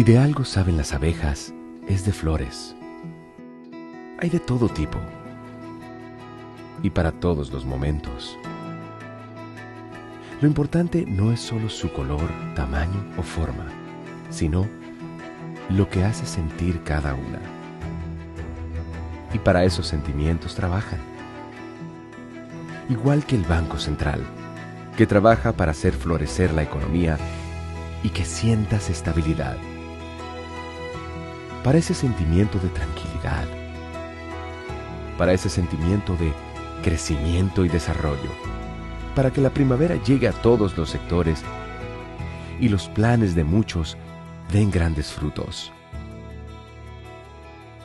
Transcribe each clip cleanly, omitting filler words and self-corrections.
Si de algo saben las abejas, es de flores. Hay de todo tipo y para todos los momentos. Lo importante no es solo su color, tamaño o forma, sino lo que hace sentir cada una. Y para esos sentimientos trabajan. Igual que el Banco Central, que trabaja para hacer florecer la economía y que sientas estabilidad. Para ese sentimiento de tranquilidad, para ese sentimiento de crecimiento y desarrollo, para que la primavera llegue a todos los sectores y los planes de muchos den grandes frutos.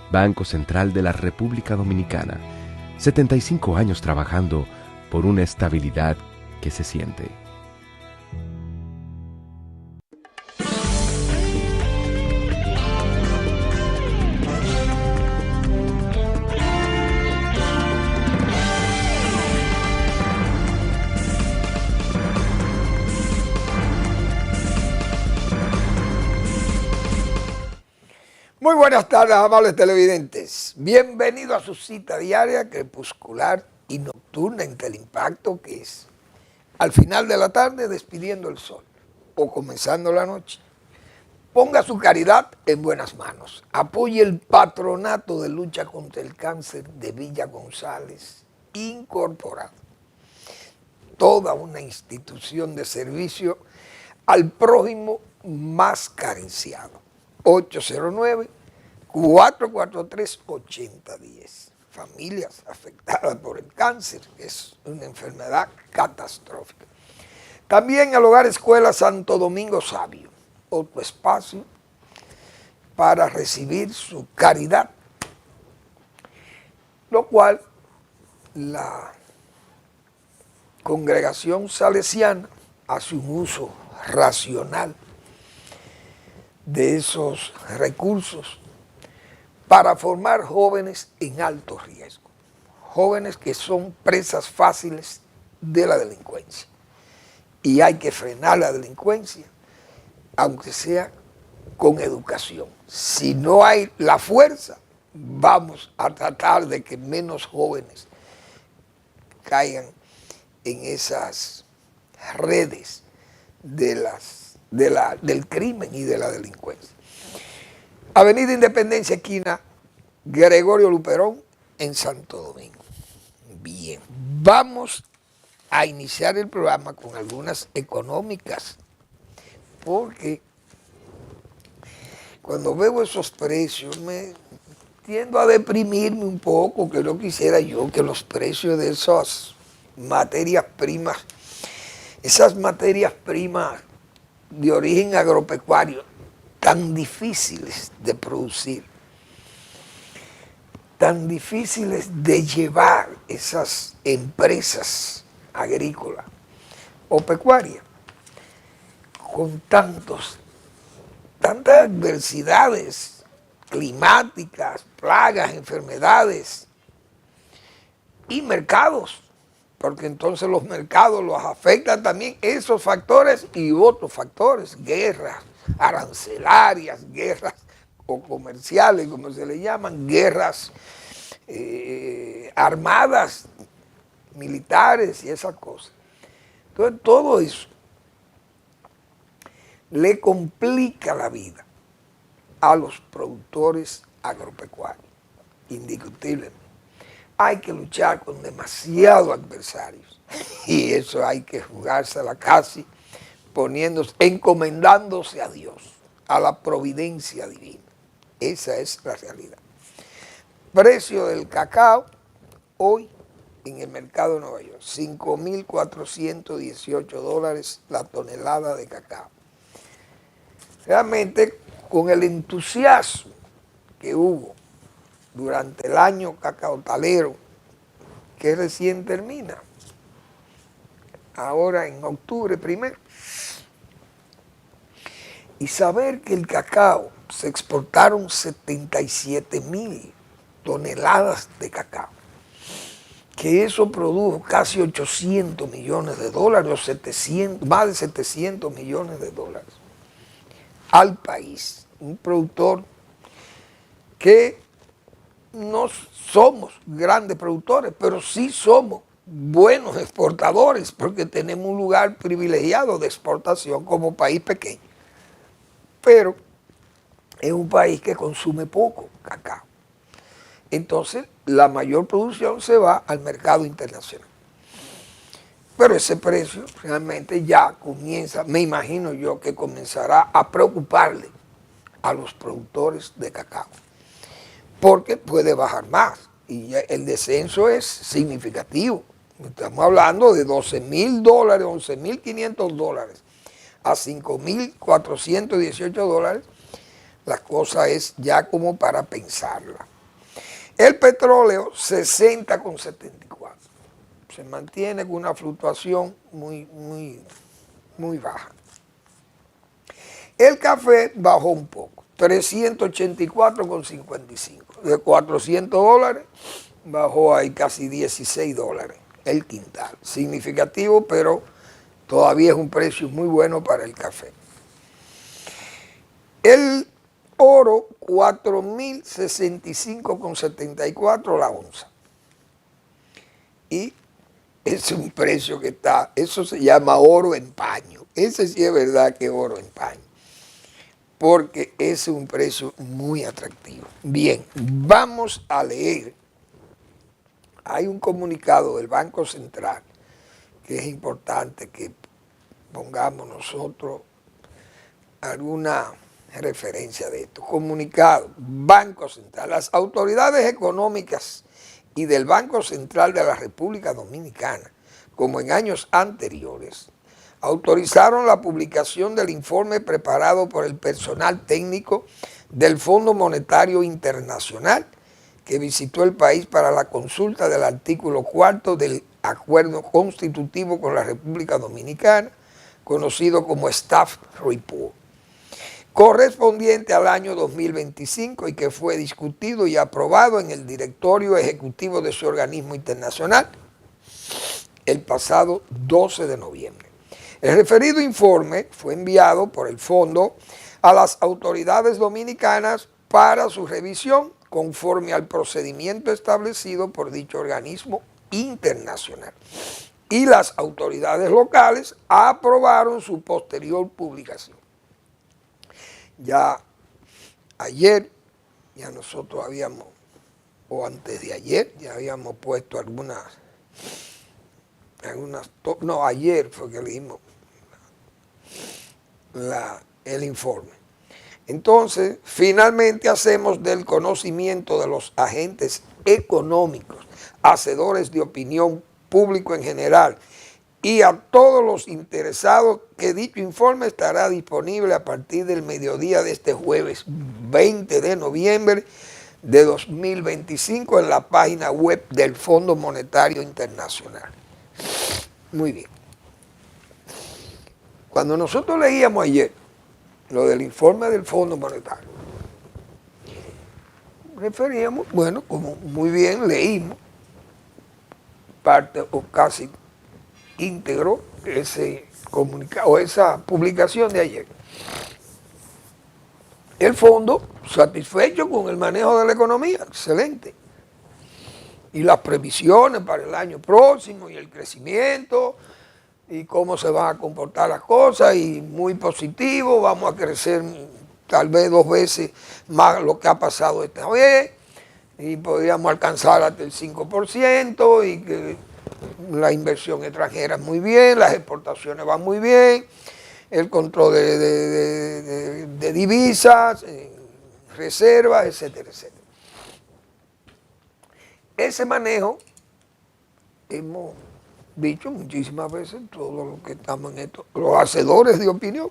Banco Central de la República Dominicana, 75 años trabajando por una estabilidad que se siente. Muy buenas tardes, amables televidentes. Bienvenido a su cita diaria, crepuscular y nocturna en Teleimpacto, que es al final de la tarde despidiendo el sol o comenzando la noche. Ponga su caridad en buenas manos. Apoye el Patronato de Lucha contra el Cáncer de Villa González Incorporado. Toda una institución de servicio al prójimo más carenciado. 809-443-8010. Familias afectadas por el cáncer, que es una enfermedad catastrófica. También al Hogar Escuela Santo Domingo Sabio, otro espacio para recibir su caridad, lo cual la congregación salesiana hace un uso racional de esos recursos para formar jóvenes en alto riesgo, jóvenes que son presas fáciles de la delincuencia. Y hay que frenar la delincuencia, aunque sea con educación. Si no hay la fuerza, vamos a tratar de que menos jóvenes caigan en esas redes del crimen y de la delincuencia. Avenida Independencia, esquina Gregorio Luperón, en Santo Domingo. Bien, vamos a iniciar el programa con algunas económicas, porque cuando veo esos precios me tiendo a deprimirme un poco, que no quisiera yo que los precios de esas materias primas, de origen agropecuario, tan difíciles de producir, tan difíciles de llevar esas empresas agrícolas o pecuarias, con tantas adversidades climáticas, plagas, enfermedades y mercados, porque entonces los mercados los afectan también esos factores y otros factores, guerras arancelarias, guerras o comerciales, como se le llaman, guerras armadas, militares y esas cosas. Entonces todo eso le complica la vida a los productores agropecuarios, indiscutiblemente. Hay que luchar con demasiados adversarios y eso hay que jugársela casi encomendándose a Dios, a la providencia divina. Esa es la realidad. Precio del cacao hoy en el mercado de Nueva York, $5,418 la tonelada de cacao. Realmente, con el entusiasmo que hubo durante el año cacaotalero, que recién termina, ahora en octubre primero, y saber que el cacao se exportaron 77,000 toneladas de cacao, que eso produjo casi 800 millones de dólares, más de 700 millones de dólares al país. un productor que no somos grandes productores, pero sí somos buenos exportadores, porque tenemos un lugar privilegiado de exportación como país pequeño. Pero es un país que consume poco cacao. Entonces, la mayor producción se va al mercado internacional. Pero ese precio realmente ya comienza, me imagino yo, que comenzará a preocuparle a los productores de cacao, porque puede bajar más y el descenso es significativo. Estamos hablando de $12,000, $11,500 a $5,418. La cosa es ya como para pensarla. El petróleo 60,74. Se mantiene con una fluctuación muy baja. El café bajó un poco, 384,55. De $400 bajó ahí casi $16 el quintal. Significativo, pero todavía es un precio muy bueno para el café. El oro, 4,065,74 la onza. Y es un precio que está, eso se llama oro en paño. Ese sí es verdad que es oro en paño, porque es un precio muy atractivo. Bien, vamos a leer. Hay un comunicado del Banco Central que es importante que pongamos nosotros alguna referencia de esto. Comunicado, Banco Central. Las autoridades económicas y del Banco Central de la República Dominicana, como en años anteriores, autorizaron la publicación del informe preparado por el personal técnico del Fondo Monetario Internacional que visitó el país para la consulta del artículo 4 del Acuerdo Constitutivo con la República Dominicana, conocido como Staff Report, correspondiente al año 2025 y que fue discutido y aprobado en el directorio ejecutivo de su organismo internacional el pasado 12 de noviembre. El referido informe fue enviado por el fondo a las autoridades dominicanas para su revisión conforme al procedimiento establecido por dicho organismo internacional. Y las autoridades locales aprobaron su posterior publicación. Ya ayer, ya nosotros habíamos, o antes de ayer, ya habíamos puesto no, ayer fue que leímos el informe. Entonces, finalmente hacemos del conocimiento de los agentes económicos, hacedores de opinión, público en general, y a todos los interesados que dicho informe estará disponible a partir del mediodía de este jueves 20 de noviembre de 2025 en la página web del Fondo Monetario Internacional. Muy bien. Cuando nosotros leíamos ayer lo del informe del Fondo Monetario, referíamos, bueno, como muy bien leímos, parte o casi íntegro ese comunicado o esa publicación de ayer. El fondo satisfecho con el manejo de la economía, excelente. Y las previsiones para el año próximo y el crecimiento y cómo se van a comportar las cosas y muy positivo, vamos a crecer tal vez 2 veces más lo que ha pasado esta vez y podríamos alcanzar hasta el 5% y que la inversión extranjera muy bien, las exportaciones van muy bien, el control de divisas, reservas, etcétera, etcétera. Ese manejo hemos dicho muchísimas veces, todos los que estamos en esto, los hacedores de opinión,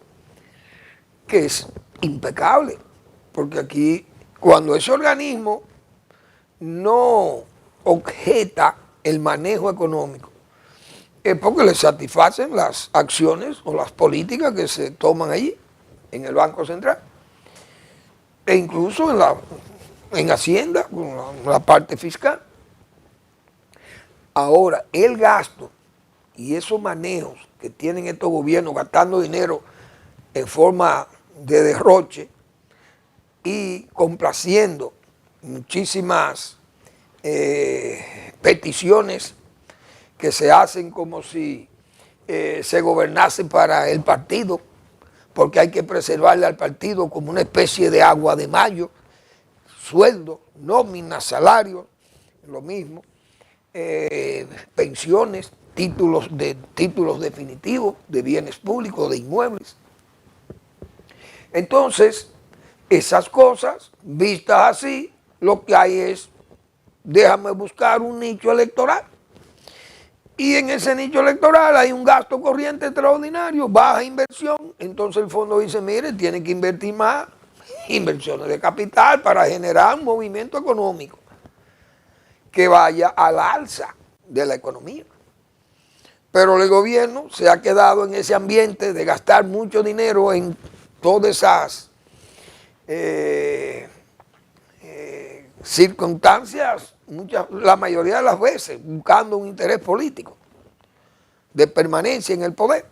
que es impecable, porque aquí cuando ese organismo no objeta el manejo económico, es porque le satisfacen las acciones o las políticas que se toman allí, en el Banco Central, e incluso en Hacienda, con la parte fiscal. Ahora, el gasto y esos manejos que tienen estos gobiernos gastando dinero en forma de derroche, y complaciendo muchísimas peticiones que se hacen como si se gobernase para el partido, porque hay que preservarle al partido como una especie de agua de mayo, sueldo, nómina, salario, lo mismo, pensiones, títulos definitivos de bienes públicos, de inmuebles. Entonces, esas cosas, vistas así, lo que hay es, déjame buscar un nicho electoral. Y en ese nicho electoral hay un gasto corriente extraordinario, baja inversión. Entonces el fondo dice, mire, tiene que invertir más inversiones de capital para generar un movimiento económico que vaya al alza de la economía. Pero el gobierno se ha quedado en ese ambiente de gastar mucho dinero en todas esas circunstancias, la mayoría de las veces buscando un interés político de permanencia en el poder,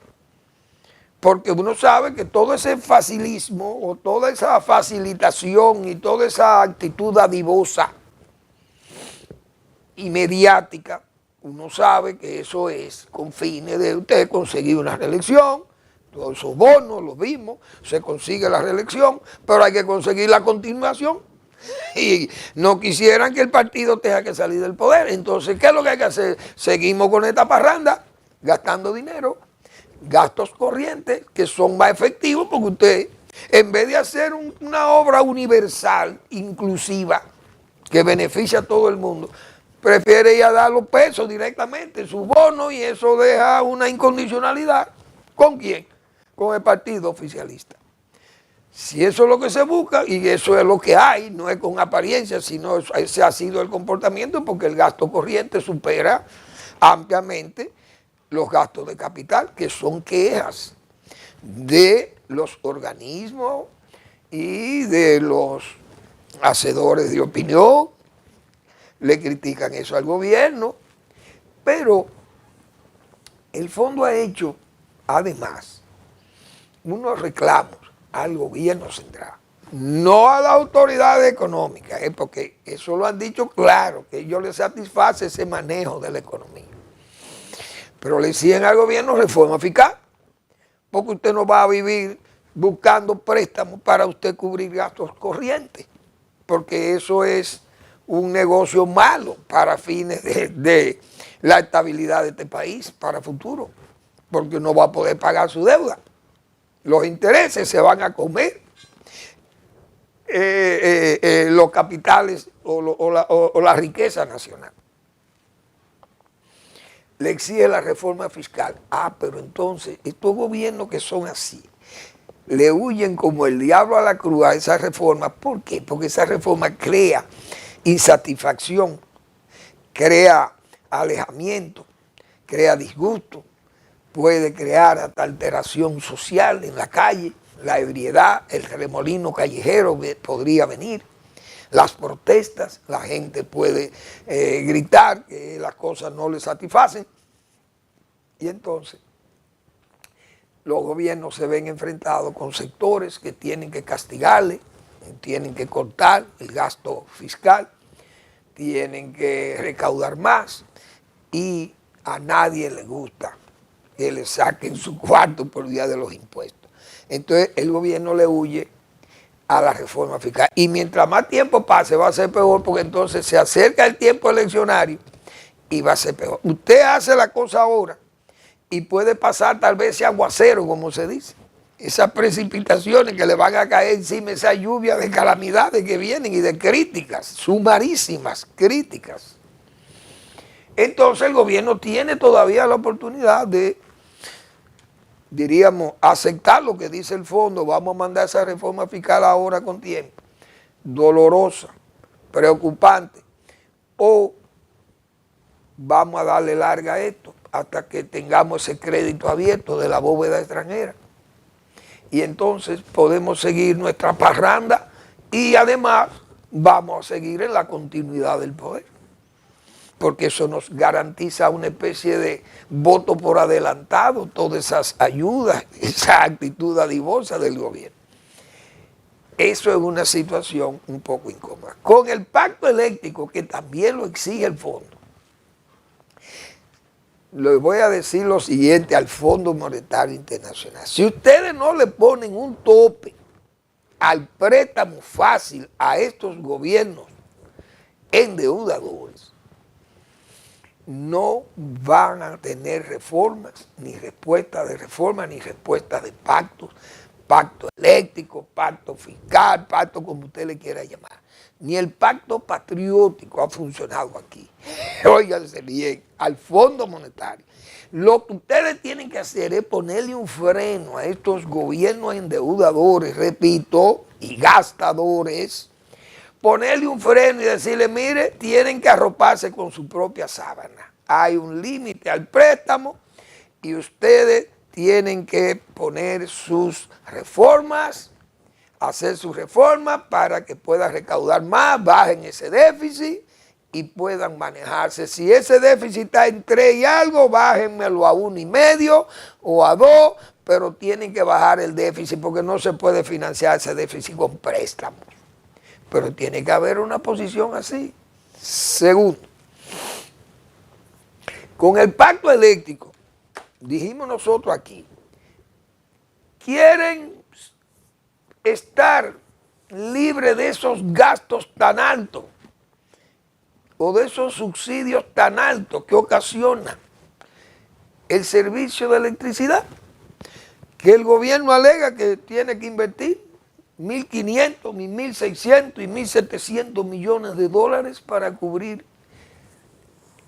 porque uno sabe que todo ese facilismo o toda esa facilitación y toda esa actitud dadivosa y mediática, uno sabe que eso es con fines de usted conseguir una reelección. Todos esos bonos, los mismos, se consigue la reelección, pero hay que conseguir la continuación. Y no quisieran que el partido tenga que salir del poder. Entonces, ¿qué es lo que hay que hacer? Seguimos con esta parranda, gastando dinero, gastos corrientes que son más efectivos, porque usted, en vez de hacer una obra universal, inclusiva, que beneficia a todo el mundo, prefiere ir a dar los pesos directamente, su bono, y eso deja una incondicionalidad. ¿Con quién? Con el partido oficialista. Si eso es lo que se busca, y eso es lo que hay, no es con apariencia, sino ese ha sido el comportamiento, porque el gasto corriente supera ampliamente los gastos de capital, que son quejas de los organismos y de los hacedores de opinión. Le critican eso al gobierno, pero el fondo ha hecho, además, unos reclamos al gobierno central, no a las autoridades económicas, porque eso lo han dicho claro, que ellos les satisface ese manejo de la economía. Pero le exigen al gobierno reforma fiscal, porque usted no va a vivir buscando préstamos para usted cubrir gastos corrientes, porque eso es un negocio malo para fines de la estabilidad de este país para futuro, porque no va a poder pagar su deuda. Los intereses se van a comer los capitales o la riqueza nacional. Le exige la reforma fiscal. Pero entonces, estos gobiernos que son así, le huyen como el diablo a la cruz a esa reforma. ¿Por qué? Porque esa reforma crea insatisfacción, crea alejamiento, crea disgusto, puede crear hasta alteración social en la calle, la ebriedad, el remolino callejero podría venir, las protestas, la gente puede gritar que las cosas no le satisfacen, y entonces los gobiernos se ven enfrentados con sectores que tienen que castigarle, tienen que cortar el gasto fiscal, tienen que recaudar más, y a nadie le gusta que le saquen su cuarto por día de los impuestos. Entonces el gobierno le huye a la reforma fiscal. Y mientras más tiempo pase va a ser peor, porque entonces se acerca el tiempo eleccionario y va a ser peor. Usted hace la cosa ahora y puede pasar tal vez ese aguacero, como se dice. Esas precipitaciones que le van a caer encima, esa lluvia de calamidades que vienen y de críticas, sumarísimas críticas. Entonces el gobierno tiene todavía la oportunidad de, diríamos, aceptar lo que dice el fondo. Vamos a mandar esa reforma fiscal ahora con tiempo. Dolorosa, preocupante. O vamos a darle larga a esto hasta que tengamos ese crédito abierto de la bóveda extranjera. Y entonces podemos seguir nuestra parranda y además vamos a seguir en la continuidad del poder, porque eso nos garantiza una especie de voto por adelantado, todas esas ayudas, esa actitud dadivosa del gobierno. Eso es una situación un poco incómoda. Con el pacto eléctrico, que también lo exige el fondo, les voy a decir lo siguiente al Fondo Monetario Internacional. Si ustedes no le ponen un tope al préstamo fácil a estos gobiernos endeudadores, no van a tener reformas, ni respuesta de reforma, ni respuesta de pactos, pacto eléctrico, pacto fiscal, pacto como usted le quiera llamar. Ni el pacto patriótico ha funcionado aquí. Óiganse bien, al Fondo Monetario. Lo que ustedes tienen que hacer es ponerle un freno a estos gobiernos endeudadores, repito, y gastadores, ponerle un freno y decirle, mire, tienen que arroparse con su propia sábana. Hay un límite al préstamo y ustedes tienen que poner sus reformas, hacer sus reformas para que puedan recaudar más, bajen ese déficit y puedan manejarse. Si ese déficit está en 3 y algo, bájenmelo a 1,5 o a 2, pero tienen que bajar el déficit porque no se puede financiar ese déficit con préstamos. Pero tiene que haber una posición así. Segundo, con el pacto eléctrico, dijimos nosotros aquí, quieren estar libres de esos gastos tan altos o de esos subsidios tan altos que ocasiona el servicio de electricidad, que el gobierno alega que tiene que invertir 1.500, 1.600 y 1.700 millones de dólares para cubrir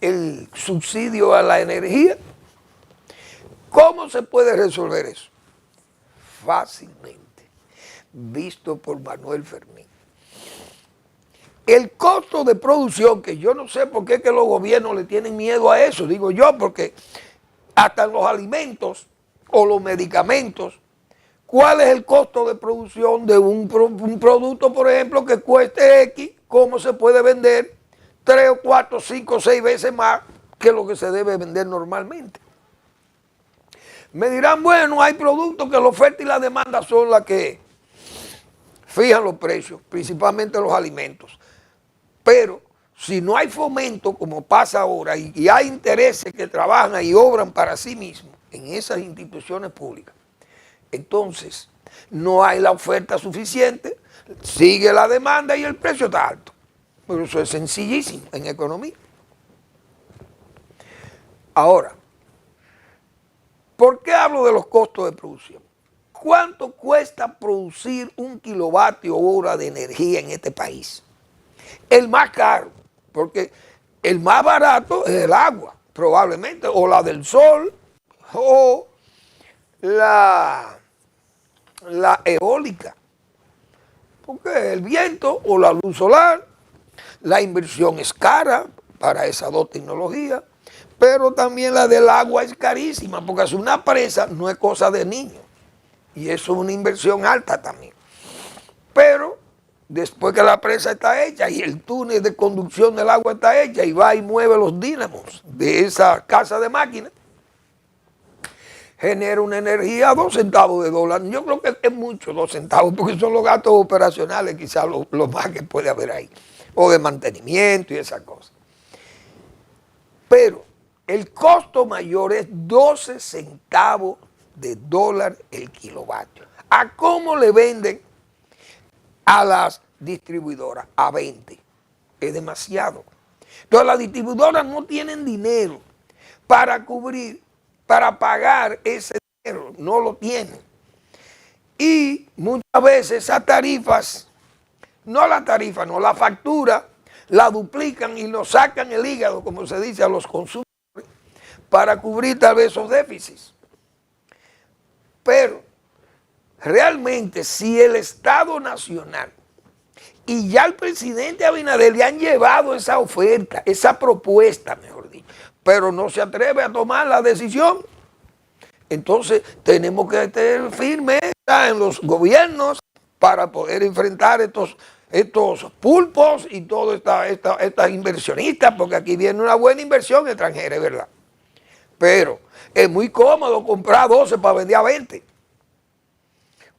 el subsidio a la energía. ¿Cómo se puede resolver eso? Fácilmente, visto por Manuel Fermín. El costo de producción, que yo no sé por qué que los gobiernos le tienen miedo a eso, digo yo, porque hasta en los alimentos o los medicamentos, ¿cuál es el costo de producción de un producto, por ejemplo, que cueste X? ¿Cómo se puede vender 3 o 4, 5, 6 veces más que lo que se debe vender normalmente? Me dirán, bueno, hay productos que la oferta y la demanda son las que fijan los precios, principalmente los alimentos. Pero si no hay fomento, como pasa ahora, y hay intereses que trabajan y obran para sí mismos en esas instituciones públicas, entonces no hay la oferta suficiente, sigue la demanda y el precio está alto. Pero eso es sencillísimo en economía. Ahora, ¿por qué hablo de los costos de producción? ¿Cuánto cuesta producir 1 kilovatio hora de energía en este país? El más caro, porque el más barato es el agua, probablemente, o la del sol, o la eólica, porque el viento o la luz solar, la inversión es cara para esas dos tecnologías, pero también la del agua es carísima, porque hacer una presa no es cosa de niños, y eso es una inversión alta también. Pero después que la presa está hecha y el túnel de conducción del agua está hecha y va y mueve los dínamos de esa casa de máquinas, genera una energía a 2 centavos de dólar. Yo creo que es mucho 2 centavos porque son los gastos operacionales quizás lo más que puede haber ahí, o de mantenimiento y esas cosas. Pero el costo mayor es 12 centavos de dólar el kilovatio. ¿A cómo le venden a las distribuidoras? A 20. Es demasiado. Entonces las distribuidoras no tienen dinero para cubrir, para pagar ese dinero, no lo tienen. Y muchas veces esas tarifas, la factura, la duplican y nos sacan el hígado, como se dice, a los consumidores, para cubrir tal vez esos déficits. Pero realmente si el Estado Nacional y ya el presidente Abinader le han llevado esa oferta, esa propuesta, mejor dicho, pero no se atreve a tomar la decisión, entonces tenemos que tener firmeza en los gobiernos para poder enfrentar estos pulpos y todas estas inversionistas, porque aquí viene una buena inversión extranjera, es verdad. Pero es muy cómodo comprar 12 para vender a 20.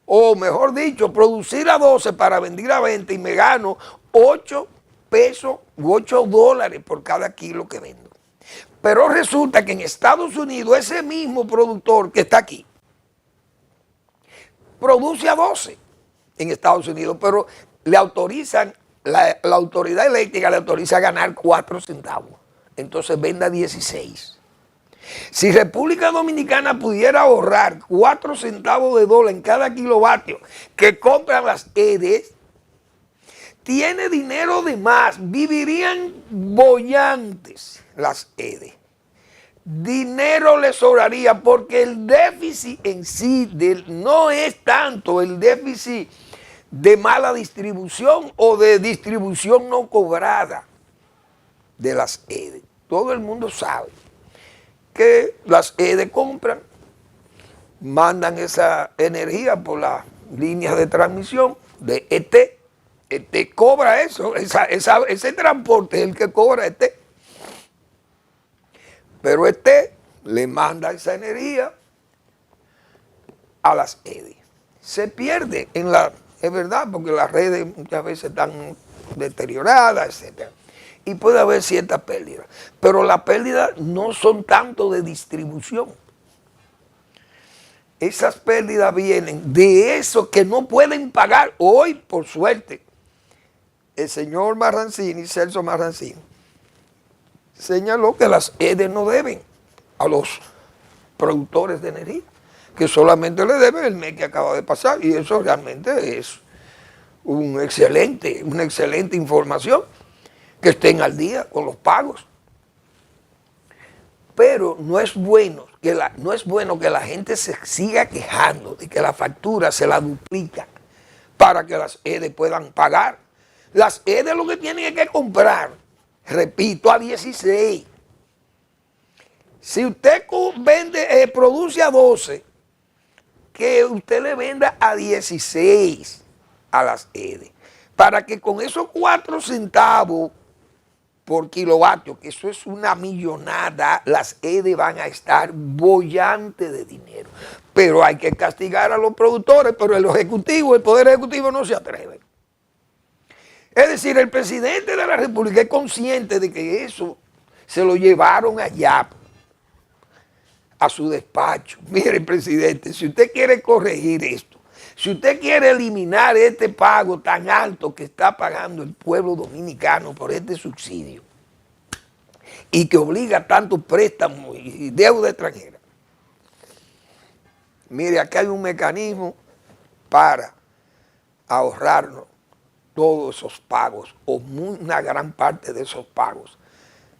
o mejor dicho, producir a 12 para vender a 20 y me gano 8 pesos u 8 dólares por cada kilo que vendo. Pero resulta que en Estados Unidos ese mismo productor que está aquí produce a 12 en Estados Unidos, pero le autorizan, la autoridad eléctrica le autoriza a ganar 4 centavos. Entonces venda 16. Si República Dominicana pudiera ahorrar 4 centavos de dólar en cada kilovatio que compran las EDES, tiene dinero de más, vivirían bollantes las EDES. Dinero les sobraría porque el déficit en sí no es tanto el déficit de mala distribución o de distribución no cobrada de las EDES. Todo el mundo sabe que las EDES compran, mandan esa energía por las líneas de transmisión de ET. ET cobra eso, ese transporte es el que cobra ET. Pero ET le manda esa energía a las EDES. Se pierde es verdad, porque las redes muchas veces están deterioradas, etc. Y puede haber cierta pérdida. Pero las pérdidas no son tanto de distribución. Esas pérdidas vienen de eso que no pueden pagar. Hoy, por suerte, el señor Marrancini, Celso Marrancini, señaló que las EDES no deben a los productores de energía, que solamente le deben el mes que acaba de pasar, y eso realmente es una excelente información, que estén al día con los pagos. Pero no es bueno que la gente se siga quejando de que la factura se la duplica para que las EDES puedan pagar. Las EDES lo que tienen es que comprar, repito, a 16. Si usted produce a 12, que usted le venda a 16 a las EDES, para que con esos 4 centavos por kilovatio, que eso es una millonada, las EDES van a estar bollantes de dinero. Pero hay que castigar a los productores, pero el Poder Ejecutivo no se atreve. Es decir, el presidente de la República es consciente de que eso se lo llevaron allá a su despacho. Mire, presidente, si usted quiere corregir esto, si usted quiere eliminar este pago tan alto que está pagando el pueblo dominicano por este subsidio y que obliga a tantos préstamos y deuda extranjera, mire, aquí hay un mecanismo para ahorrarnos todos esos pagos o una gran parte de esos pagos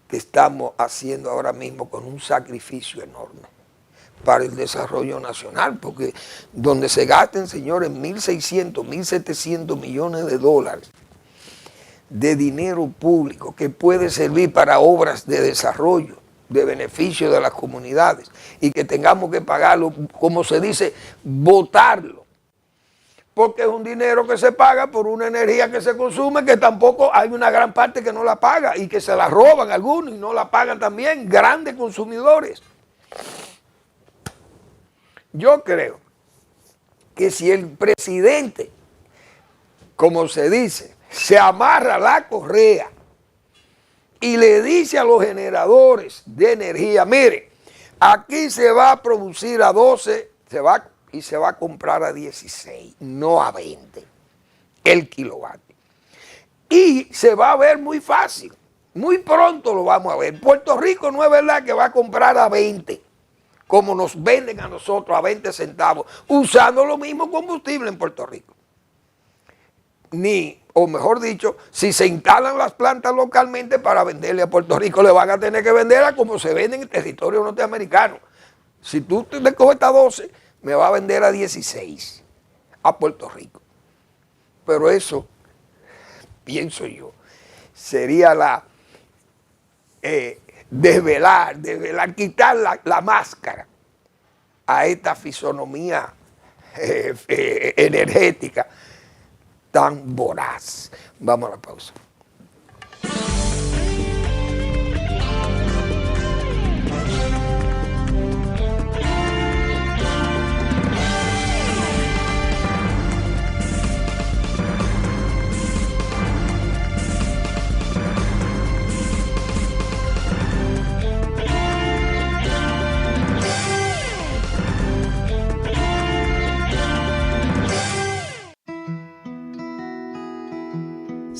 que estamos haciendo ahora mismo con un sacrificio enorme para el desarrollo nacional, porque donde se gasten, señores, 1.600, 1.700 millones de dólares de dinero público que puede servir para obras de desarrollo, de beneficio de las comunidades, y que tengamos que pagarlo, como se dice, botarlo, porque es un dinero que se paga por una energía que se consume, que tampoco hay una gran parte que no la paga y que se la roban algunos y no la pagan también grandes consumidores. Yo creo que si el presidente, como se dice, se amarra la correa y le dice a los generadores de energía, mire, aquí se va a producir a 12, se va a comprar a 16, no a 20 el kilovatio. Y se va a ver muy fácil, muy pronto lo vamos a ver. Puerto Rico no es verdad que va a comprar a 20, como nos venden a nosotros a 20 centavos, usando lo mismo combustible en Puerto Rico. O mejor dicho, si se instalan las plantas localmente para venderle a Puerto Rico, le van a tener que venderla como se vende en el territorio norteamericano. Si tú le coges a 12, me va a vender a 16 a Puerto Rico. Pero eso, pienso yo, sería desvelar, quitar la máscara a esta fisonomía energética tan voraz. Vamos a la pausa.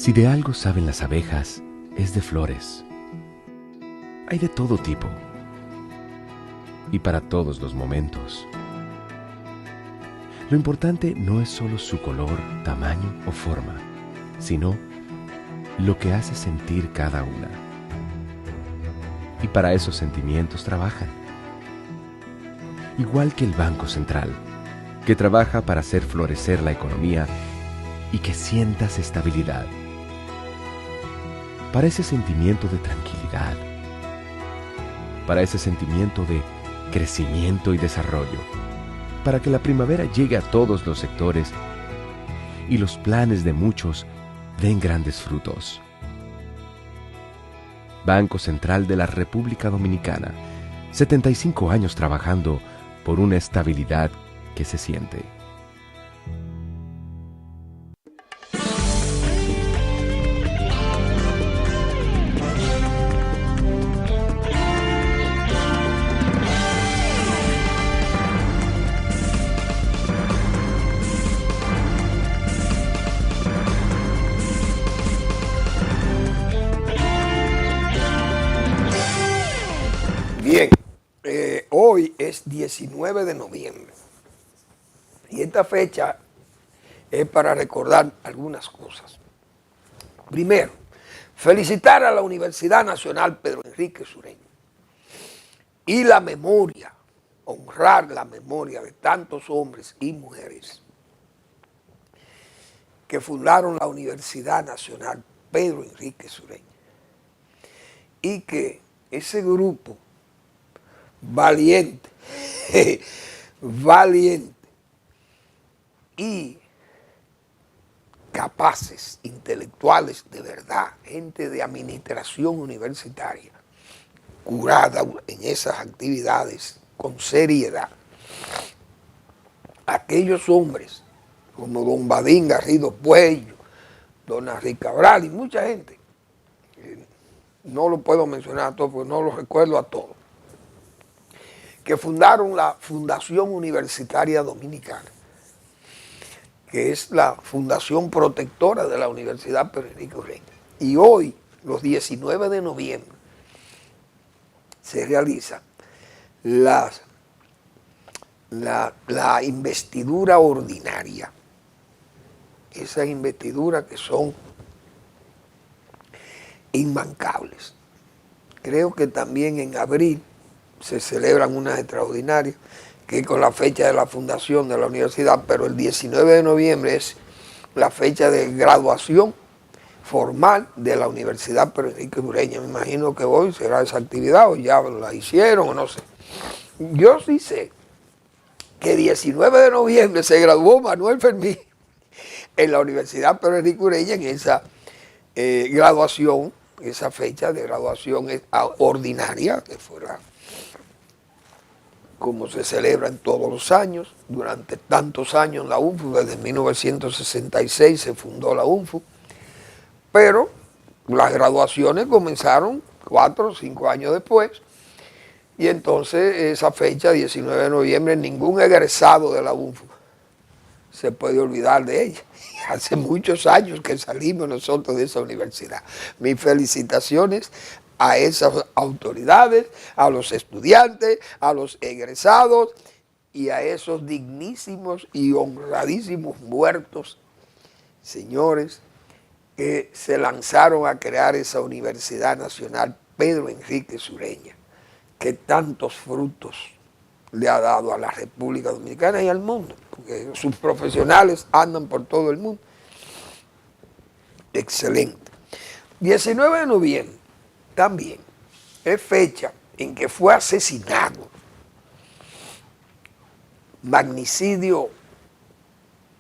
Si de algo saben las abejas, es de flores. Hay de todo tipo y para todos los momentos. Lo importante no es solo su color, tamaño o forma, sino lo que hace sentir cada una. Y para esos sentimientos trabajan. Igual que el Banco Central, que trabaja para hacer florecer la economía y que sientas estabilidad. Para ese sentimiento de tranquilidad, para ese sentimiento de crecimiento y desarrollo, para que la primavera llegue a todos los sectores y los planes de muchos den grandes frutos. Banco Central de la República Dominicana, 75 años trabajando por una estabilidad que se siente. Bien, hoy es 19 de noviembre y esta fecha es para recordar algunas cosas. Primero, felicitar a la Universidad Nacional Pedro Enrique Sureña y la memoria, honrar la memoria de tantos hombres y mujeres que fundaron la Universidad Nacional Pedro Enrique Sureña y que ese grupo valiente, valiente y capaces, intelectuales de verdad, gente de administración universitaria, curada en esas actividades con seriedad. Aquellos hombres como don Badín Garrido Puello, don Henry Cabral y mucha gente, no lo puedo mencionar a todos porque no los recuerdo a todos, que fundaron la Fundación Universitaria Dominicana, que es la fundación protectora de la Universidad Pedro Enrique Sureña. Y hoy, los 19 de noviembre, se realiza la investidura ordinaria. Esas investiduras que son inmancables. Creo que también en abril se celebran unas extraordinarias, que es con la fecha de la fundación de la universidad, pero el 19 de noviembre es la fecha de graduación formal de la Universidad Pedro Enrique Sureña. Me imagino que hoy será esa actividad, o ya la hicieron, o no sé. Yo sí sé que el 19 de noviembre se graduó Manuel Fermín en la Universidad Pedro Enrique Sureña, en esa graduación, esa fecha de graduación ordinaria, que fuera como se celebran todos los años, durante tantos años la UNFU, desde 1966 se fundó la UNFU, pero las graduaciones comenzaron 4 o 5 años después, y entonces esa fecha, 19 de noviembre, ningún egresado de la UNFU se puede olvidar de ella. Hace muchos años que salimos nosotros de esa universidad. Mis felicitaciones a esas autoridades, a los estudiantes, a los egresados y a esos dignísimos y honradísimos muertos, señores, que se lanzaron a crear esa Universidad Nacional Pedro Enrique Sureña, que tantos frutos le ha dado a la República Dominicana y al mundo, porque sus profesionales andan por todo el mundo. Excelente. 19 de noviembre también es fecha en que fue asesinado, magnicidio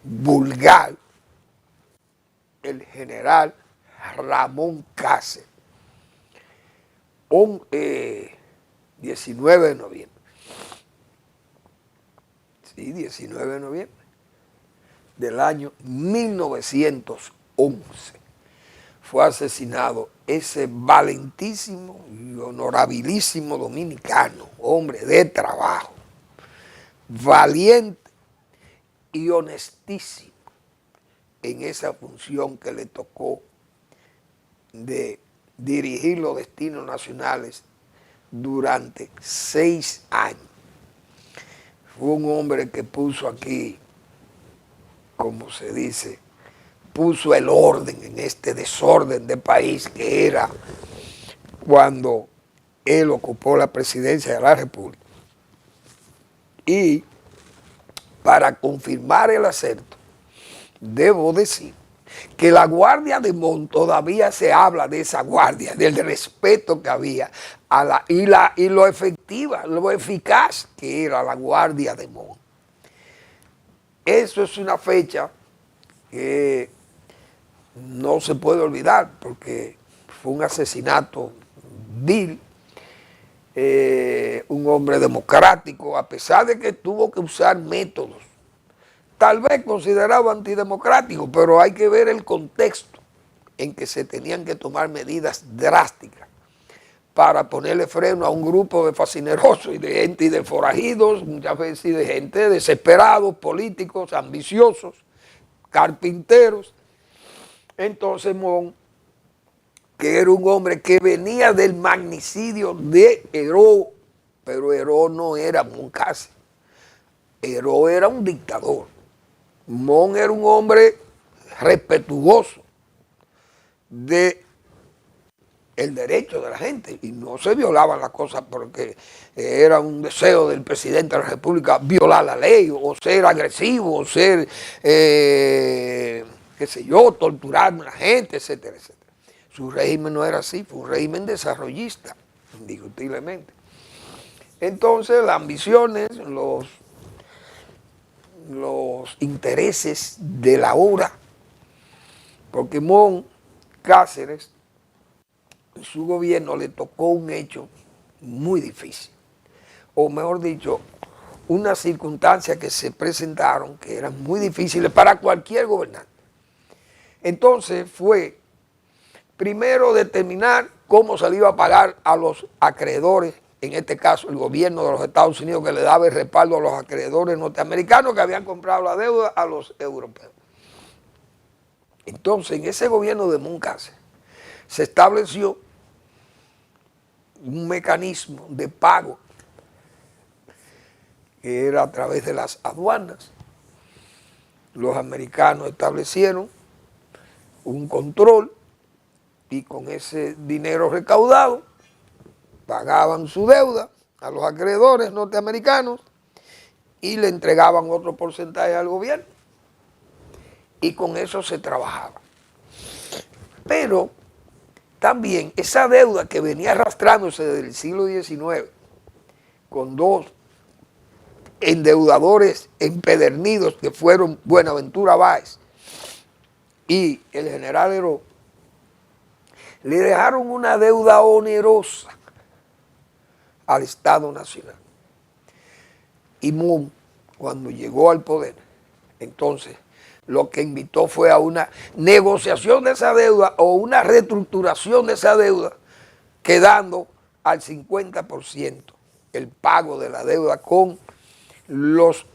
vulgar, el general Ramón Cáceres, 19 de noviembre. Sí, 19 de noviembre del año 1911 fue asesinado ese valentísimo y honorabilísimo dominicano, hombre de trabajo, valiente y honestísimo en esa función que le tocó de dirigir los destinos nacionales durante 6 años. Fue un hombre que puso aquí, como se dice, puso el orden en este desorden de país que era cuando él ocupó la presidencia de la República. Y para confirmar el acerto, debo decir que la Guardia de Mon, todavía se habla de esa guardia, del respeto que había y lo efectiva, lo eficaz que era la Guardia de Mon. Eso es una fecha que no se puede olvidar porque fue un asesinato vil, un hombre democrático, a pesar de que tuvo que usar métodos tal vez considerado antidemocrático, pero hay que ver el contexto en que se tenían que tomar medidas drásticas para ponerle freno a un grupo de fascinerosos y de gente y de forajidos, muchas veces y de gente desesperados, políticos, ambiciosos, carpinteros. Entonces Mon, que era un hombre que venía del magnicidio de Heró, pero Heró no era Moncase, Heró era un dictador. Mon era un hombre respetuoso de el derecho de la gente y no se violaban las cosas porque era un deseo del presidente de la República violar la ley o ser agresivo o ser, qué sé yo, torturar a la gente, etcétera, etcétera. Su régimen no era así, fue un régimen desarrollista, indiscutiblemente. Entonces las ambiciones, los intereses de la hora, porque Mon Cáceres, en su gobierno le tocó un hecho muy difícil, o mejor dicho, unas circunstancias que se presentaron que eran muy difíciles para cualquier gobernante. Entonces fue primero determinar cómo se le iba a pagar a los acreedores, en este caso el gobierno de los Estados Unidos, que le daba el respaldo a los acreedores norteamericanos que habían comprado la deuda a los europeos. Entonces, en ese gobierno de Mon Cáceres se estableció un mecanismo de pago que era a través de las aduanas. Los americanos establecieron un control y con ese dinero recaudado pagaban su deuda a los acreedores norteamericanos y le entregaban otro porcentaje al gobierno. Y con eso se trabajaba. Pero también esa deuda que venía arrastrándose desde el siglo XIX con dos endeudadores empedernidos que fueron Buenaventura Báez y el general Heró, le dejaron una deuda onerosa al Estado Nacional. Y Mon, cuando llegó al poder, entonces lo que invitó fue a una negociación de esa deuda o una reestructuración de esa deuda, quedando al 50% el pago de la deuda con los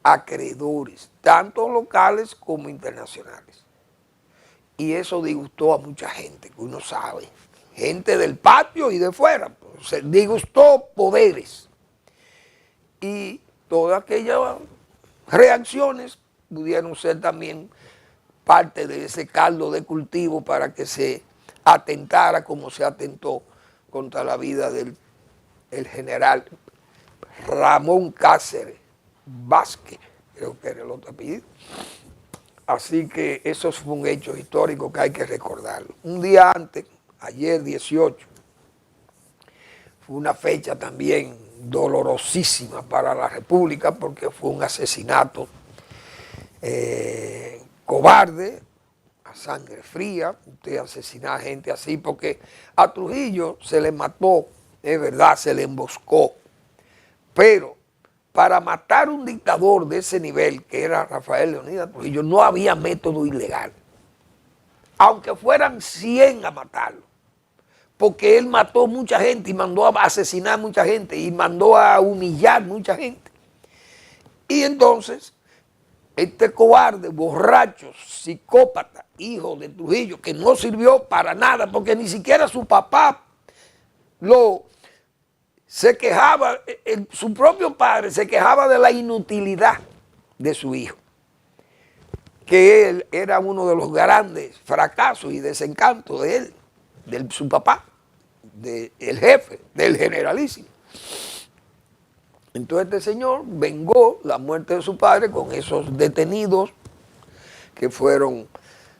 acreedores, tanto locales como internacionales. Y eso disgustó a mucha gente, que uno sabe, gente del patio y de fuera, se disgustó poderes. Y todas aquellas reacciones pudieron ser también parte de ese caldo de cultivo para que se atentara como se atentó contra la vida del general Ramón Cáceres Vázquez, creo que era el otro apellido. Así que eso fue un hecho histórico que hay que recordarlo. Un día antes, ayer 18, fue una fecha también dolorosísima para la República porque fue un asesinato cobarde, a sangre fría. Usted asesina a gente así porque a Trujillo se le mató, es verdad, se le emboscó, pero para matar un dictador de ese nivel, que era Rafael Leónidas Trujillo, no había método ilegal, aunque fueran 100 a matarlo, porque él mató mucha gente y mandó a asesinar mucha gente y mandó a humillar mucha gente. Y entonces este cobarde, borracho, psicópata, hijo de Trujillo, que no sirvió para nada, porque ni siquiera su papá se quejaba, su propio padre se quejaba de la inutilidad de su hijo, que él era uno de los grandes fracasos y desencantos de él, de su papá, del jefe, del generalísimo. Entonces este señor vengó la muerte de su padre con esos detenidos que fueron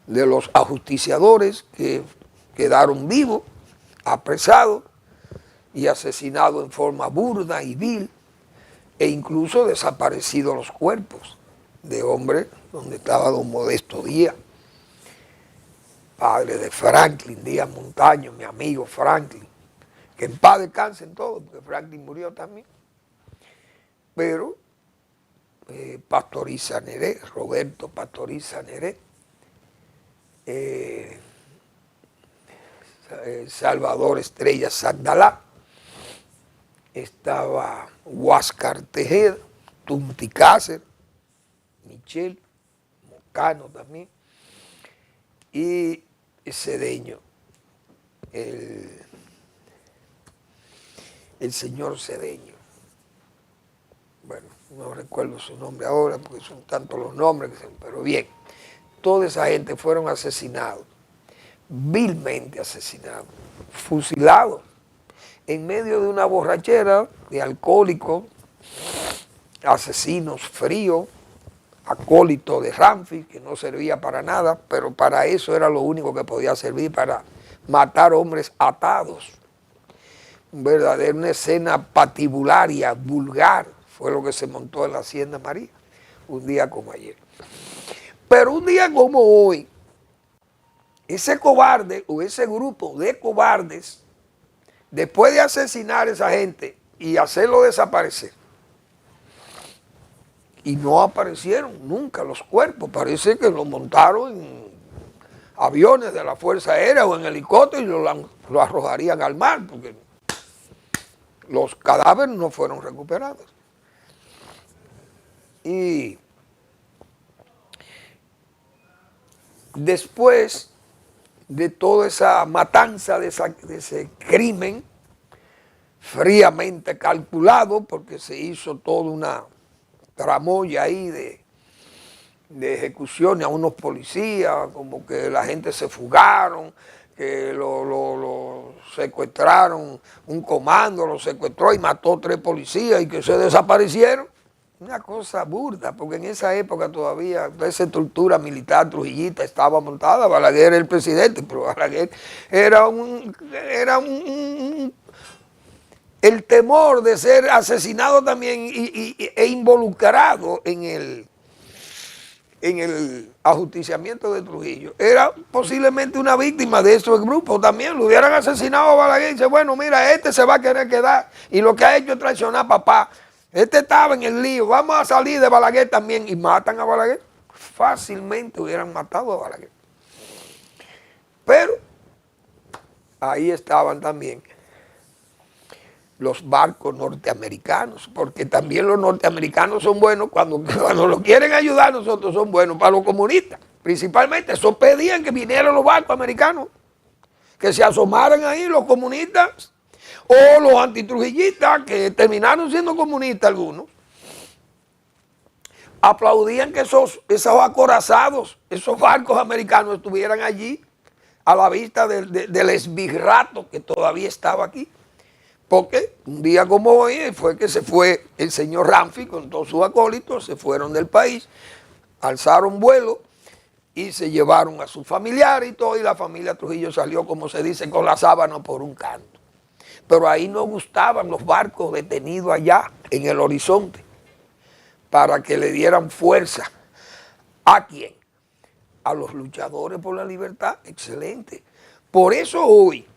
de los ajusticiadores que quedaron vivos, apresados y asesinados en forma burda y vil, e incluso desaparecidos los cuerpos de hombres donde estaba don Modesto Díaz, padre de Franklin Díaz Montaño, mi amigo Franklin, que en paz descansen todos, porque Franklin murió también. Pero Pastoriza Neré, Roberto Pastoriza Neré, Salvador Estrella Sagdalá, estaba Huáscar Tejeda, Tunti Cáceres, Michel, Mocano también, y Cedeño, el señor Cedeño. Bueno, no recuerdo su nombre ahora porque son tantos los nombres, pero bien, toda esa gente fueron asesinados, vilmente asesinados, fusilados, en medio de una borrachera de alcohólicos, asesinos fríos, acólitos de Ramfi, que no servía para nada, pero para eso era lo único que podía servir, para matar hombres atados. Una escena patibularia, vulgar, fue lo que se montó en la Hacienda María, un día como ayer. Pero un día como hoy, ese cobarde o ese grupo de cobardes, después de asesinar a esa gente y hacerlo desaparecer, y no aparecieron nunca los cuerpos, parece que los montaron en aviones de la Fuerza Aérea o en helicóptero y lo arrojarían al mar, porque los cadáveres no fueron recuperados. Y después de toda esa matanza, de ese crimen fríamente calculado, porque se hizo toda una tramoya ahí de ejecuciones a unos policías, como que la gente se fugaron, que lo secuestraron, un comando lo secuestró y mató 3 policías y que se desaparecieron. Una cosa burda, porque en esa época todavía esa estructura militar trujillita estaba montada. Balaguer era el presidente, pero Balaguer era el temor de ser asesinado también e involucrado en el ajusticiamiento de Trujillo. Era posiblemente una víctima de esos grupos también. Lo hubieran asesinado a Balaguer y dice, bueno, mira, este se va a querer quedar y lo que ha hecho es traicionar a papá. Este estaba en el lío, vamos a salir de Balaguer también, y matan a Balaguer. Fácilmente hubieran matado a Balaguer. Pero ahí estaban también los barcos norteamericanos, porque también los norteamericanos son buenos, cuando lo quieren ayudar nosotros son buenos para los comunistas. Principalmente, eso pedían que vinieran los barcos americanos, que se asomaran ahí los comunistas, o los antitrujillistas, que terminaron siendo comunistas algunos, aplaudían que esos acorazados, esos barcos americanos estuvieran allí a la vista del esbirrato que todavía estaba aquí. Porque un día como hoy fue que se fue el señor Ramfi con todos sus acólitos, se fueron del país, alzaron vuelo y se llevaron a sus familiares y todo, y la familia Trujillo salió, como se dice, con la sábana por un canto. Pero ahí no gustaban los barcos detenidos allá en el horizonte para que le dieran fuerza. ¿A quién? A los luchadores por la libertad. Excelente. Por eso hoy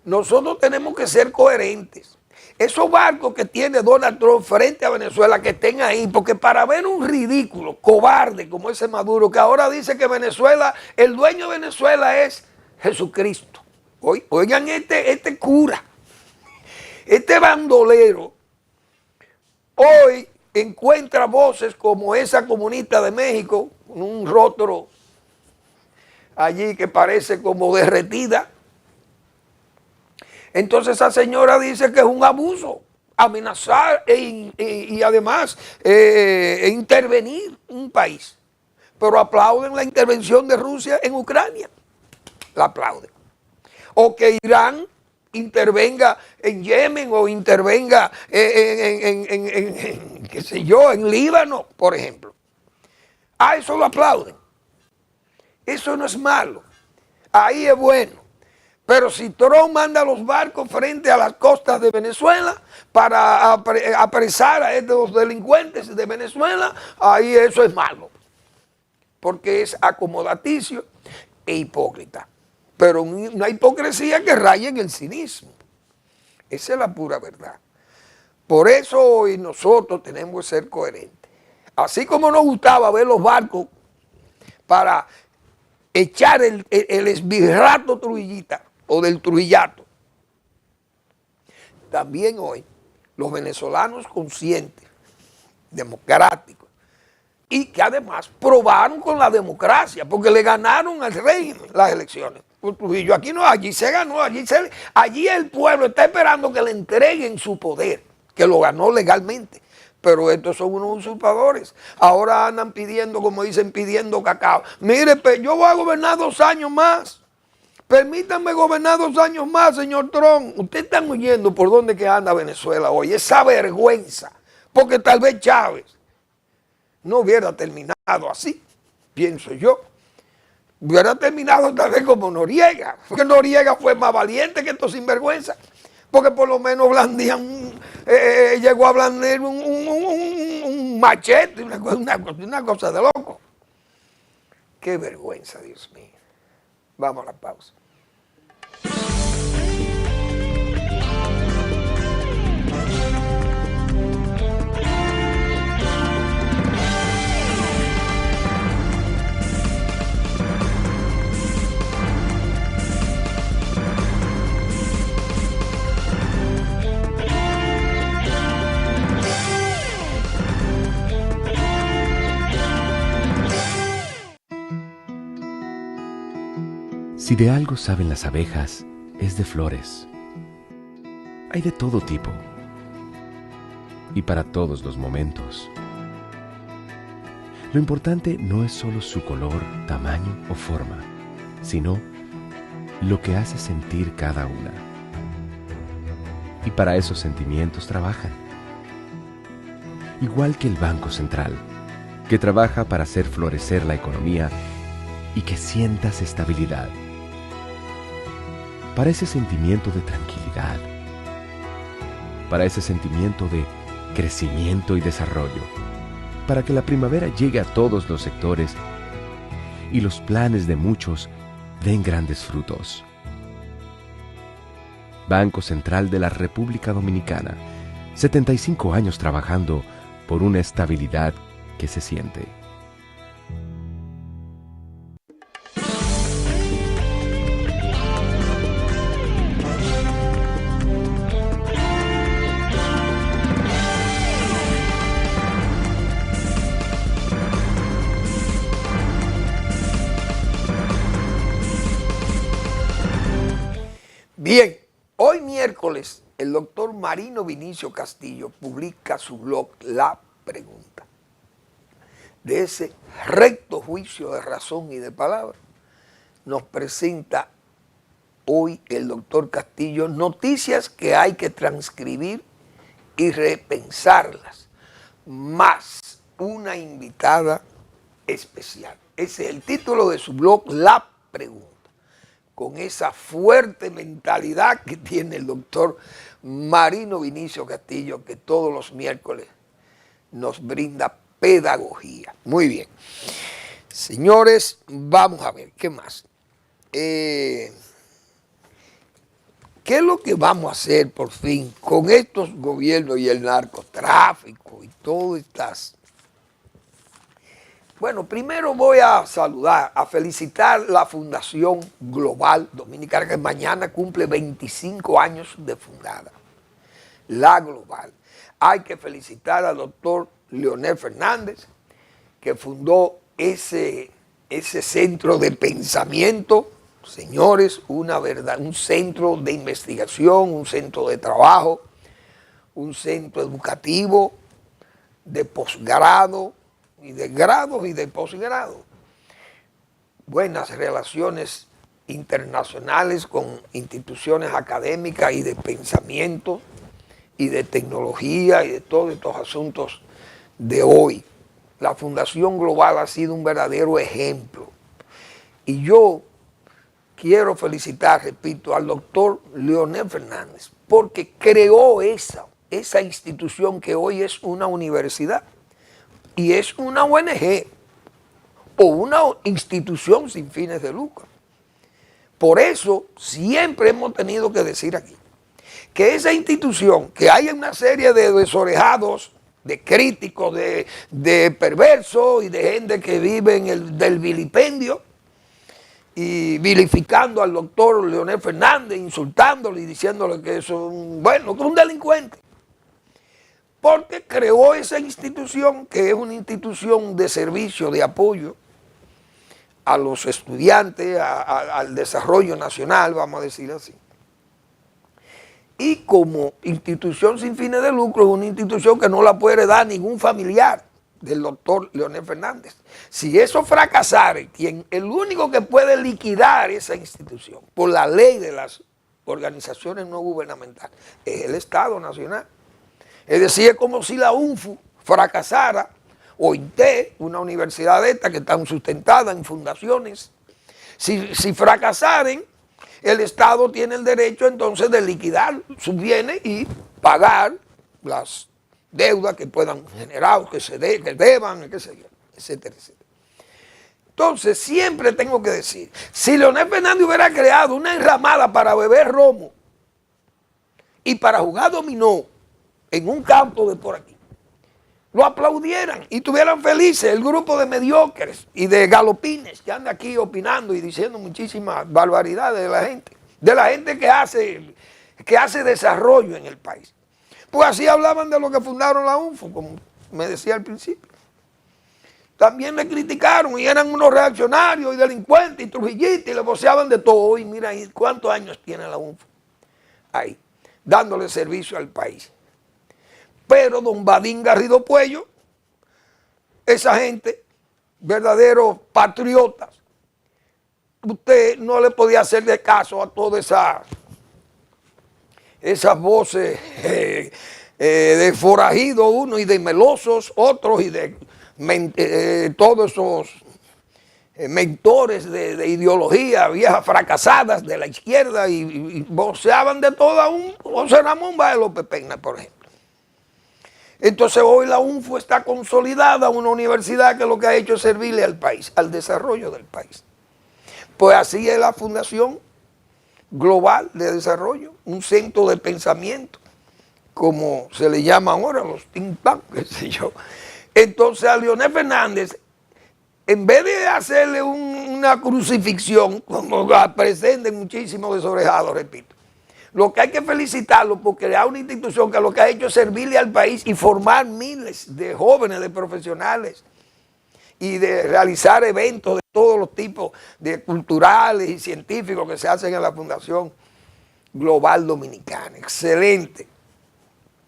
nosotros tenemos que ser coherentes. Esos barcos que tiene Donald Trump frente a Venezuela, que estén ahí, porque para ver un ridículo, cobarde como ese Maduro, que ahora dice que Venezuela, el dueño de Venezuela es Jesucristo. Oigan este cura, este bandolero, hoy encuentra voces como esa comunista de México, con un rostro allí que parece como derretida. Entonces esa señora dice que es un abuso, amenazar y además intervenir un país. Pero aplauden la intervención de Rusia en Ucrania, la aplauden. O que Irán intervenga en Yemen o intervenga qué sé yo, en Líbano, por ejemplo. A eso lo aplauden. Eso no es malo. Ahí es bueno. Pero si Trump manda los barcos frente a las costas de Venezuela para apresar a estos delincuentes de Venezuela, ahí eso es malo. Porque es acomodaticio e hipócrita. Pero una hipocresía que raya en el cinismo. Esa es la pura verdad. Por eso hoy nosotros tenemos que ser coherentes. Así como nos gustaba ver los barcos para echar el esbirrato trujillita o del trujillato, también hoy los venezolanos conscientes, democráticos, y que además probaron con la democracia, porque le ganaron al régimen las elecciones. Por Trujillo, aquí no, allí se ganó, allí el pueblo está esperando que le entreguen su poder, que lo ganó legalmente. Pero estos son unos usurpadores. Ahora andan pidiendo, como dicen, pidiendo cacao. Mire, yo voy a gobernar 2 años más. Permítanme gobernar 2 años más, señor Trump. Ustedes están oyendo por dónde que anda Venezuela hoy. Esa vergüenza. Porque tal vez Chávez no hubiera terminado así, pienso yo. Hubiera terminado tal vez como Noriega. Porque Noriega fue más valiente que estos sinvergüenzas. Porque por lo menos blandían, llegó a blandir un machete, una cosa de loco. Qué vergüenza, Dios mío. Vamos a la pausa. Si de algo saben las abejas, es de flores. Hay de todo tipo y para todos los momentos. Lo importante no es solo su color, tamaño o forma, sino lo que hace sentir cada una. Y para esos sentimientos trabajan. Igual que el Banco Central, que trabaja para hacer florecer la economía y que sientas estabilidad. Para ese sentimiento de tranquilidad, para ese sentimiento de crecimiento y desarrollo, para que la primavera llegue a todos los sectores y los planes de muchos den grandes frutos. Banco Central de la República Dominicana, 75 años trabajando por una estabilidad que se siente. Bien, hoy miércoles el doctor Marino Vinicio Castillo publica su blog La Pregunta. De ese recto juicio de razón y de palabra, nos presenta hoy el doctor Castillo noticias que hay que transcribir y repensarlas, más una invitada especial. Ese es el título de su blog La Pregunta. Con esa fuerte mentalidad que tiene el doctor Marino Vinicio Castillo, que todos los miércoles nos brinda pedagogía. Muy bien. Señores, vamos a ver, ¿qué más? ¿Qué es lo que vamos a hacer por fin con estos gobiernos y el narcotráfico y todas estas? Bueno, primero voy a saludar, a felicitar la Fundación Global Dominicana, que mañana cumple 25 años de fundada. La Global. Hay que felicitar al doctor Leonel Fernández, que fundó ese centro de pensamiento, señores, un centro de investigación, un centro de trabajo, un centro educativo de posgrado y de grados y de posgrado. Buenas relaciones internacionales con instituciones académicas y de pensamiento y de tecnología y de todos estos asuntos de hoy. La Fundación Global ha sido un verdadero ejemplo. Y yo quiero felicitar, repito, al doctor Leonel Fernández, porque creó esa institución que hoy es una universidad y es una ONG o una institución sin fines de lucro. Por eso siempre hemos tenido que decir aquí que esa institución, que hay una serie de desorejados, de críticos, de perversos y de gente que vive del vilipendio y vilificando al doctor Leonel Fernández, insultándole y diciéndole que es un delincuente. Porque creó esa institución, que es una institución de servicio, de apoyo a los estudiantes, al desarrollo nacional, vamos a decir así. Y como institución sin fines de lucro, es una institución que no la puede dar ningún familiar del doctor Leonel Fernández. Si eso fracasare, el único que puede liquidar esa institución por la ley de las organizaciones no gubernamentales es el Estado Nacional. Es decir, es como si la UNFU fracasara, o INTE, una universidad de estas que están sustentadas en fundaciones. Si fracasaren, el Estado tiene el derecho entonces de liquidar sus bienes y pagar las deudas que puedan generar, que deban, qué sé yo, etcétera, etcétera. Entonces, siempre tengo que decir, si Leonel Fernández hubiera creado una enramada para beber romo y para jugar dominó en un campo de por aquí, lo aplaudieran y estuvieran felices el grupo de mediocres y de galopines que anda aquí opinando y diciendo muchísimas barbaridades de la gente que hace desarrollo en el país. Pues así hablaban de los que fundaron la UNFU, como me decía al principio. También le criticaron y eran unos reaccionarios y delincuentes y trujillistas y le voceaban de todo. Y mira ahí cuántos años tiene la UNFU ahí, dándole servicio al país. Pero don Badín Garrido Puello, esa gente, verdaderos patriotas, usted no le podía hacer de caso a todas esas voces de forajidos uno y de melosos otros y de todos esos mentores de ideología viejas fracasadas de la izquierda y voceaban de todo a un José Ramón Báez López Peña, por ejemplo. Entonces hoy la UNFU está consolidada, una universidad que lo que ha hecho es servirle al país, al desarrollo del país. Pues así es la Fundación Global de Desarrollo, un centro de pensamiento, como se le llama ahora, los think tanks, qué sé yo. Entonces a Leonel Fernández, en vez de hacerle una crucifixión, como presenten muchísimos desorejados, repito, lo que hay que felicitarlo por crear una institución que lo que ha hecho es servirle al país y formar miles de jóvenes, de profesionales y de realizar eventos de todos los tipos de culturales y científicos que se hacen en la Fundación Global Dominicana. Excelente.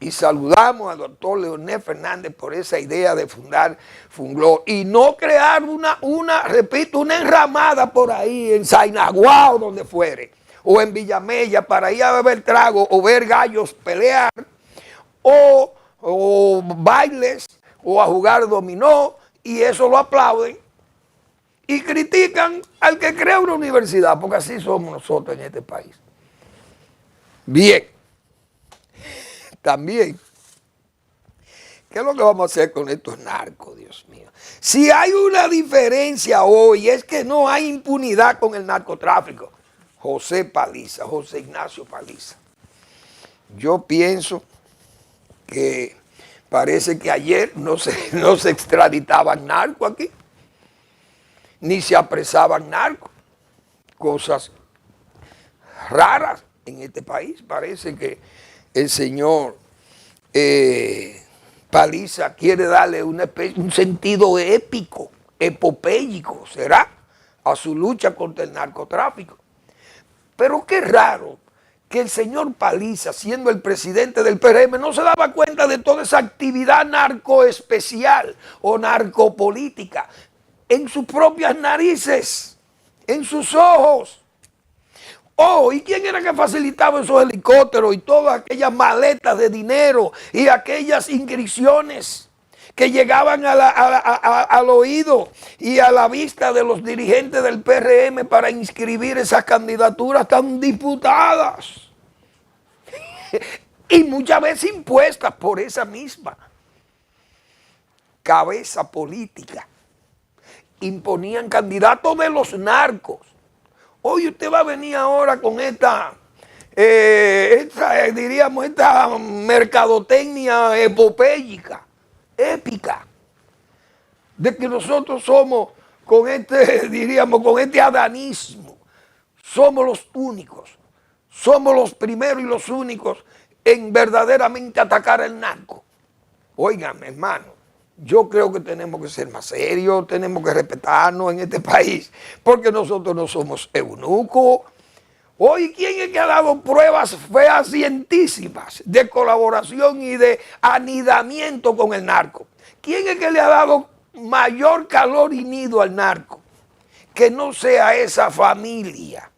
Y saludamos al doctor Leonel Fernández por esa idea de fundar Funglo y no crear repito, una enramada por ahí en Sainaguao, donde fuere, o en Villamella para ir a beber trago o ver gallos pelear, o bailes, o a jugar dominó, y eso lo aplauden y critican al que crea una universidad, porque así somos nosotros en este país. Bien, también, ¿qué es lo que vamos a hacer con estos narcos, Dios mío? Si hay una diferencia hoy, es que no hay impunidad con el narcotráfico. José Ignacio Paliza. Yo pienso que parece que ayer no se extraditaban narcos aquí, ni se apresaban narcos. Cosas raras en este país. Parece que el señor Paliza quiere darle un sentido épico, epopéyico, será, a su lucha contra el narcotráfico. Pero qué raro que el señor Paliza, siendo el presidente del PRM, no se daba cuenta de toda esa actividad narcoespecial o narcopolítica en sus propias narices, en sus ojos. Oh, ¿y quién era que facilitaba esos helicópteros y todas aquellas maletas de dinero y aquellas inscripciones que llegaban al oído y a la vista de los dirigentes del PRM para inscribir esas candidaturas tan disputadas? Y muchas veces impuestas por esa misma cabeza política. Imponían candidatos de los narcos. Hoy usted va a venir ahora con esta mercadotecnia epopéyica, épica, de que nosotros somos con este adanismo, somos los únicos, somos los primeros y los únicos en verdaderamente atacar el narco. Oigan, hermano, yo creo que tenemos que ser más serios, tenemos que respetarnos en este país, porque nosotros no somos eunucos. Hoy, ¿quién es que ha dado pruebas fehacientísimas de colaboración y de anidamiento con el narco? ¿Quién es que le ha dado mayor calor y nido al narco? Que no sea esa familia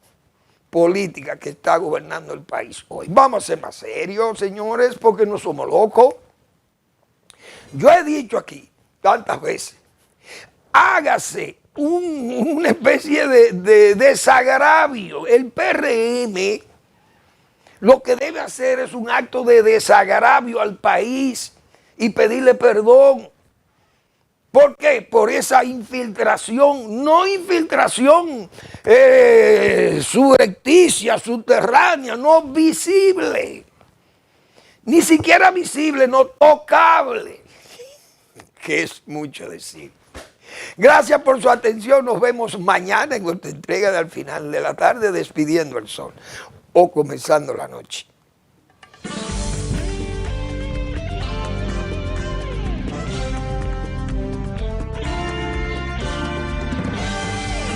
política que está gobernando el país hoy. Vamos a ser más serios, señores, porque no somos locos. Yo he dicho aquí tantas veces, hágase una especie de desagravio. El PRM lo que debe hacer es un acto de desagravio al país y pedirle perdón. ¿Por qué? Por esa infiltración, no infiltración subrepticia, subterránea, no visible, ni siquiera visible, no tocable, que es mucho decir. Gracias por su atención, nos vemos mañana en nuestra entrega de Al Final de la Tarde, despidiendo el sol o comenzando la noche.